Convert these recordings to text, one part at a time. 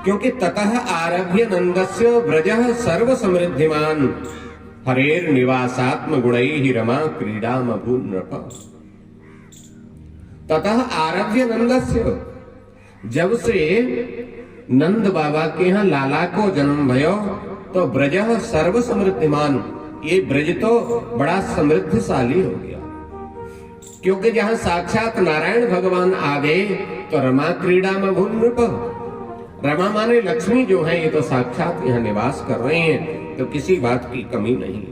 क्योंकि ततः आरभ्य नंदस्य ब्रजः सर्व समृद्धिमान हरेर निवासात्म गुणैः रमा क्रीडामभून् नृप। ततः आरभ्य नंदस्य, जब से नंद बाबा के यहाँ लाला को जन्म भयो तो ब्रजः सर्व समृद्धिमान, ये ब्रज तो बड़ा समृद्धशाली हो गया। क्योंकि जहां साक्षात नारायण भगवान आ गए तो रमा क्रीड़ा में भूल नृप, रमा माने लक्ष्मी जो है ये तो साक्षात यहाँ निवास कर रहे हैं, तो किसी बात की कमी नहीं।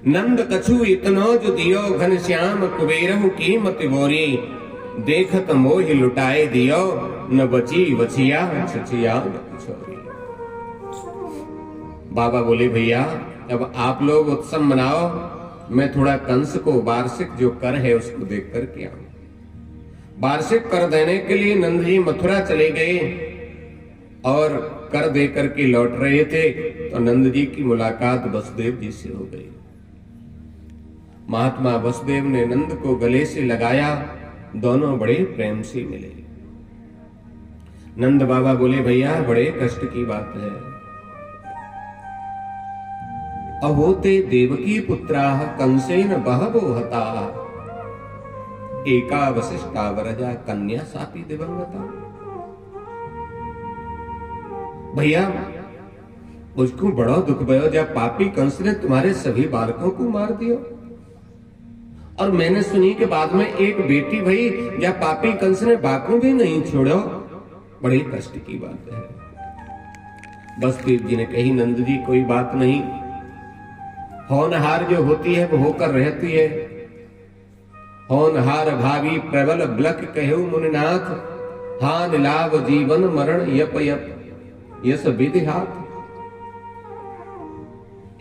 नंद कछु इतनो जो दियो घनश्याम कुबेरहु की मति बोरी, देखत मोहि लुटाए दियो न बची बचिया छचिया छोरी। बाबा बोले भैया अब आप लोग उत्सव मनाओ, मैं थोड़ा कंस को वार्षिक जो कर है उसको देख कर के आऊं। वार्षिक कर देने के लिए नंद जी मथुरा चले गए और कर दे करके लौट रहे थे तो नंद जी की मुलाकात वसुदेव जी से हो गई। महात्मा वसुदेव ने नंद को गले से लगाया, दोनों बड़े प्रेम से मिले। नंद बाबा बोले भैया बड़े कष्ट की बात है, अहोते देवकी पुत्राः कंसेन बहवो हताः, एका वसिष्ठा वरजा कन्या सापी दिवंगता। भैया मुझको बड़ा दुख भयो जब पापी कंस ने तुम्हारे सभी बालकों को मार दिया, और मैंने सुनी के बाद में एक बेटी भई जब पापी कंस ने बाको भी नहीं छोड़ो, बड़ी कष्ट की बात है। वसुदेव जी ने कही नंद जी कोई बात नहीं, होनहार जो होती है वो होकर रहती है। होनहार भावी प्रबल ब्लक कहो मुनिनाथ, हान लाभ जीवन मरण यप यप यस विधि हाथ।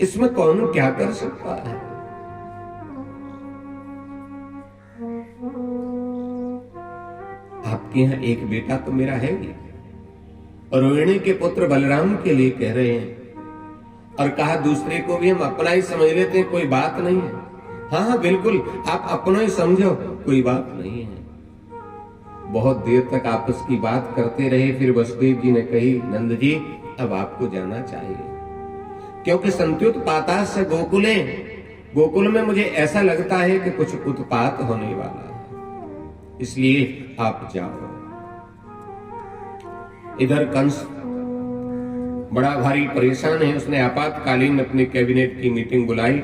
इसमें कौन क्या कर सकता है। आपके यहाँ एक बेटा तो मेरा है ही, और रोहिणी के पुत्र बलराम के लिए कह रहे हैं, और कहा दूसरे को भी हम अपना ही समझ लेते हैं, कोई बात नहीं है। हाँ हाँ बिल्कुल आप अपना ही समझो, कोई बात नहीं है। बहुत देर तक आपस की बात करते रहे, फिर वसुदेव जी ने कही नंद जी अब आपको जाना चाहिए, क्योंकि संत्युत्पातास्य गोकुले, गोकुल में मुझे ऐसा लगता है कि कुछ उत्पात होने वाला है, इसलिए आप जाओ। इधर कंस बड़ा भारी परेशान है, उसने आपातकालीन अपने कैबिनेट की मीटिंग बुलाई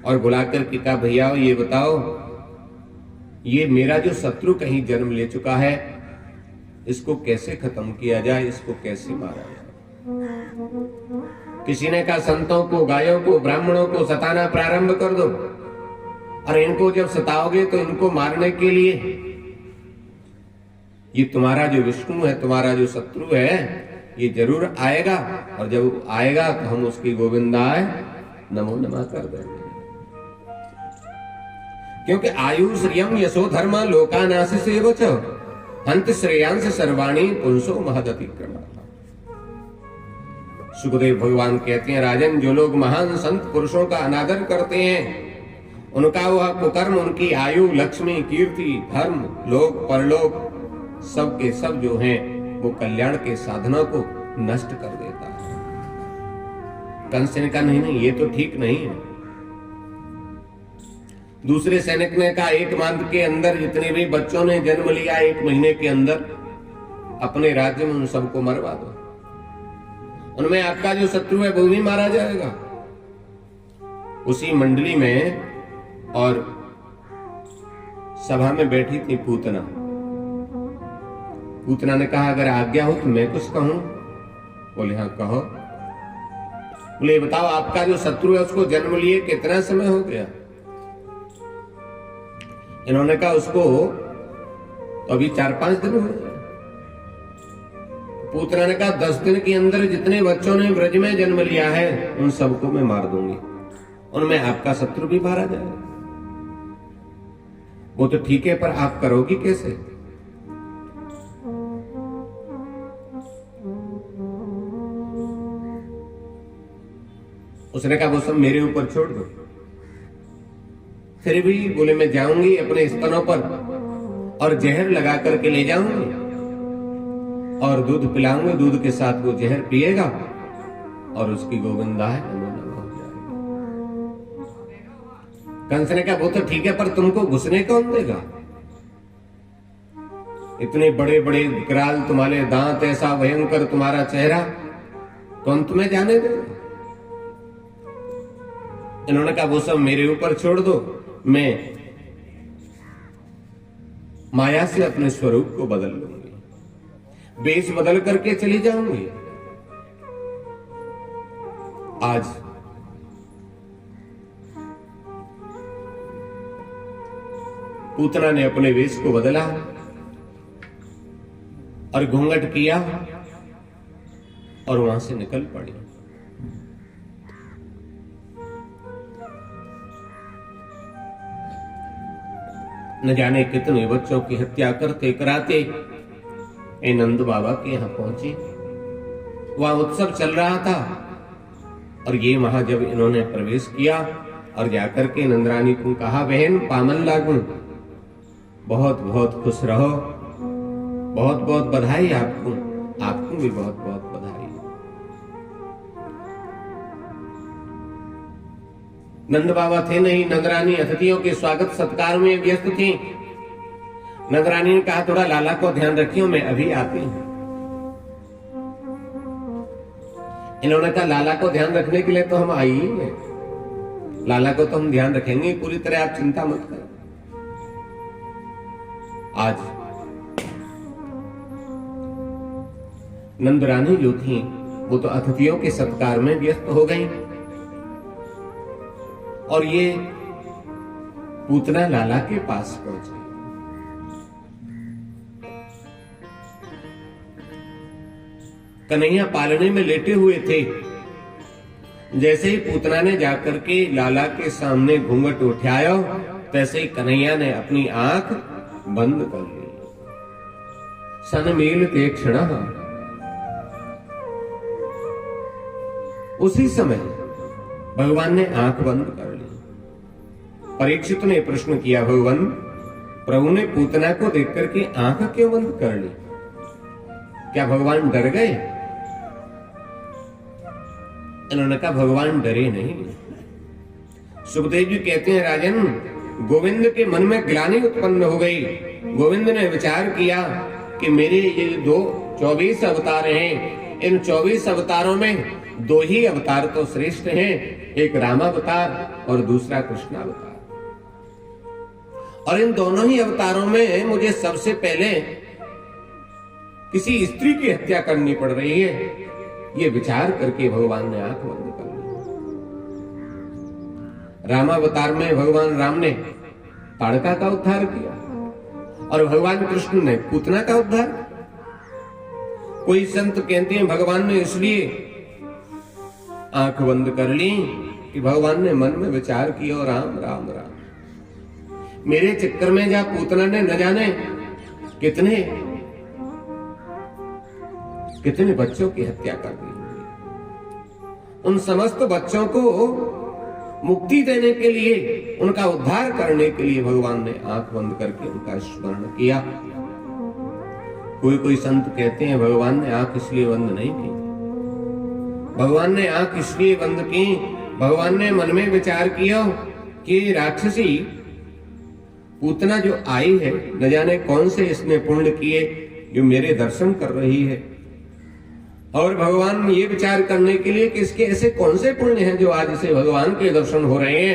और बुलाकर के कहा भैया ये बताओ, ये मेरा जो शत्रु कहीं जन्म ले चुका है इसको कैसे खत्म किया जाए, इसको कैसे मारा जाए। किसी ने कहा संतों को, गायों को, ब्राह्मणों को सताना प्रारंभ कर दो, और इनको जब सताओगे तो इनको मारने के लिए ये तुम्हारा जो विष्णु है, तुम्हारा जो शत्रु है, ये जरूर आएगा, और जब आएगा तो हम उसकी गोविंदाय नमो नमः कर देंगे। क्योंकि आयु श्रियम यशो धर्मा लोकानाश सेवच हंत श्रेयांश सर्वाणी पुंसो महदतिक्रम। सुखदेव भगवान कहते हैं राजन, जो लोग महान संत पुरुषों का अनादर करते हैं उनका वह कुकर्म उनकी आयु, लक्ष्मी, कीर्ति, धर्म, लोक परलोक सब के सब जो हैं वो कल्याण के साधनों को नष्ट कर देता है। कंस ने कहा नहीं ये तो ठीक नहीं है। दूसरे सैनिक ने कहा एक मंथ के अंदर जितने भी बच्चों ने जन्म लिया, एक महीने के अंदर अपने राज्य में उन सबको मरवा दो, उनमें आपका जो शत्रु है वो भी मारा जाएगा। उसी मंडली में और सभा में बैठी थी पूतना। पूतना ने कहा अगर आज्ञा हो तो मैं कुछ कहूं। बोले हाँ कहो। बोले बताओ आपका जो शत्रु है उसको जन्म लिए कितना समय हो गया। इन्होंने कहा उसको तो अभी 4-5 दिन हुए। पूतना ने कहा 10 दिन के अंदर जितने बच्चों ने ब्रज में जन्म लिया है उन सबको मैं मार दूंगी, उनमें आपका शत्रु भी मारा जाएगा। वो तो ठीक है पर आप करोगी कैसे। उसने कहा वो सब मेरे ऊपर छोड़ दो। फिर भी बोले मैं जाऊंगी अपने स्तनों पर और जहर लगा करके ले जाऊंगी और दूध पिलाऊंगे, दूध के साथ वो जहर पिएगा और उसकी गोविंदाय नमो नमः हो जाएगी। कंस ने कहा वो तो ठीक है, पर तुमको घुसने कौन देगा? इतने बड़े बड़े विकराल तुम्हारे दांत, ऐसा भयंकर तुम्हारा चेहरा, कौन तुम्हें जाने देगा? इन्होंने कहा वो सब मेरे ऊपर छोड़ दो, मैं माया से अपने स्वरूप को बदल लूंगी, वेश बदल करके चली जाऊंगी। आज पूतना ने अपने वेश को बदला और घूंघट किया और वहां से निकल पड़ी। न जाने कितने बच्चों की हत्या करते कराते ये नंद बाबा के यहां पहुंची। वहां उत्सव चल रहा था और ये वहां जब इन्होंने प्रवेश किया और जाकर के नंदरानी को कहा, बहन पामन लागू, बहुत बहुत खुश रहो, बहुत बहुत बधाई आपको, आपको भी बहुत बहुत बधाई। नंद बाबा थे नहीं, नंदरानी अतिथियों के स्वागत सत्कार में व्यस्त थी। नंदरानी ने कहा थोड़ा लाला को ध्यान रखियो, मैं अभी आती हूं। इन्होंने कहा लाला को ध्यान रखने के लिए तो हम आई ही हैं, लाला को तो हम ध्यान रखेंगे पूरी तरह, आप चिंता मत करो। आज नंदरानी जो थी वो तो अतिथियों के सत्कार में व्यस्त हो गई और ये पूतना लाला के पास पहुंची। कन्हैया पालने में लेटे हुए थे। जैसे ही पूतना ने जाकर के लाला के सामने घूंघट उठाया, तैसे ही कन्हैया ने अपनी आंख बंद कर ली। सन मील ते क्षण, उसी समय भगवान ने आंख बंद कर ली। परीक्षित ने प्रश्न किया, भगवान प्रभु ने पूतना को देख करके आंख क्यों बंद कर ली? क्या भगवान डर गए? इन्होंने कहा भगवान डरे नहीं। सुखदेव जी कहते हैं, राजन गोविंद के मन में ग्लानि उत्पन्न हो गई। गोविंद ने विचार किया कि मेरे ये 24 अवतार हैं, इन 24 अवतारों में 2 ही अवतार तो श्रेष्ठ हैं, एक रामावतार और दूसरा कृष्णावतार। और इन दोनों ही अवतारों में मुझे सबसे पहले किसी स्त्री की हत्या करनी पड़ रही है। ये विचार करके भगवान ने आंख बंद कर ली। रामावतार में भगवान राम ने ताड़का का उद्धार किया और भगवान कृष्ण ने पूतना का उद्धार। कोई संत कहते हैं भगवान ने इसलिए आंख बंद कर ली कि भगवान ने मन में विचार किया, राम राम राम, मेरे चक्कर में जहां पूतना ने न जाने कितने कितने बच्चों की हत्या कर दी, उन समस्त बच्चों को मुक्ति देने के लिए, उनका उद्धार करने के लिए भगवान ने आंख बंद करके उनका स्मरण किया। कोई कोई संत कहते हैं भगवान ने आंख इसलिए बंद नहीं की, भगवान ने आंख इसलिए बंद की, भगवान ने मन में विचार किया कि राक्षसी पूतना जो आई है, न जाने कौन से इसने पुण्य किए जो मेरे दर्शन कर रही है। और भगवान ये विचार करने के लिए कि इसके ऐसे कौन से पुण्य हैं जो आज इसे भगवान के दर्शन हो रहे हैं।